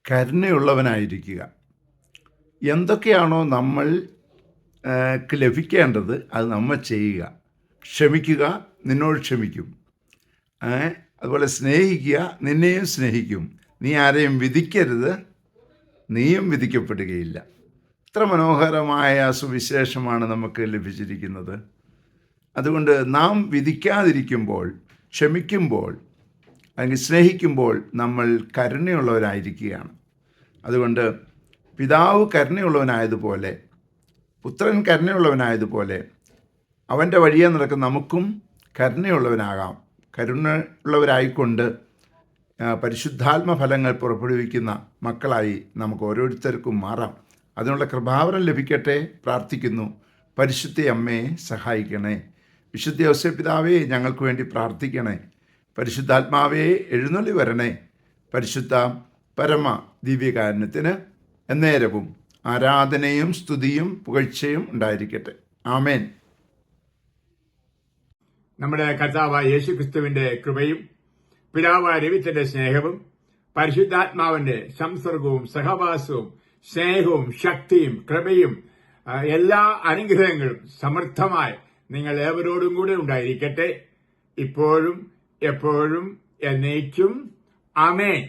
കരുണയുള്ളവനായിരിക്കുക. എന്തൊക്കെയാണോ നമ്മൾക്ക് ലഭിക്കേണ്ടത് അത് നമ്മൾ ചെയ്യുക. ക്ഷമിക്കുക, നിന്നോട് ക്ഷമിക്കും. അതുപോലെ സ്നേഹിക്കുക, നിന്നെയും സ്നേഹിക്കും. നീ ആരെയും വിധിക്കരുത്, നീയും വിധിക്കപ്പെടുകയില്ല. ഇത്ര മനോഹരമായ സുവിശേഷമാണ് നമുക്ക് ലഭിച്ചിരിക്കുന്നത്. അതുകൊണ്ട് നാം വിധിക്കാതിരിക്കുമ്പോൾ, ക്ഷമിക്കുമ്പോൾ അല്ലെങ്കിൽ സ്നേഹിക്കുമ്പോൾ നമ്മൾ കരുണയുള്ളവരായിരിക്കുകയാണ്. അതുകൊണ്ട് പിതാവ് കരുണയുള്ളവനായതുപോലെ, പുത്രൻ കരുണയുള്ളവനായതുപോലെ അവൻ്റെ വഴിയെ നടക്കുന്ന നമുക്കും കരുണയുള്ളവനാകാം. കരുണയുള്ളവരായിക്കൊണ്ട് പരിശുദ്ധാത്മ ഫലങ്ങൾ പുറപ്പെടുവിക്കുന്ന മക്കളായി നമുക്ക് ഓരോരുത്തർക്കും മാറാം. അതിനുള്ള കൃപാവരം ലഭിക്കട്ടെ പ്രാർത്ഥിക്കുന്നു. പരിശുദ്ധ അമ്മയെ സഹായിക്കണേ. വിശുദ്ധ ഔസേപ്പ് പിതാവേ, ഞങ്ങൾക്ക് വേണ്ടി പ്രാർത്ഥിക്കണേ. പരിശുദ്ധാത്മാവേ, എഴുന്നള്ളി വരണേ. പരിശുദ്ധ പരമ ദിവ്യകാരുണ്യത്തിന് എന്നേരവും ആരാധനയും സ്തുതിയും പുകഴ്ചയും ഉണ്ടായിരിക്കട്ടെ. ആമേൻ. നമ്മുടെ കർത്താവായ യേശുക്രിസ്തുവിന്റെ കൃപയും പിതാവായ ദൈവത്തിന്റെ സ്നേഹവും പരിശുദ്ധാത്മാവിന്റെ സംസർഗവും സഹവാസവും സ്നേഹവും ശക്തിയും കൃപയും എല്ലാ അനുഗ്രഹങ്ങളും സമൃദ്ധമായി നിങ്ങൾ ഏവരോടും കൂടെ ഉണ്ടായിരിക്കട്ടെ, ഇപ്പോഴും എപ്പോഴും എന്നേക്കും. ആമേൻ.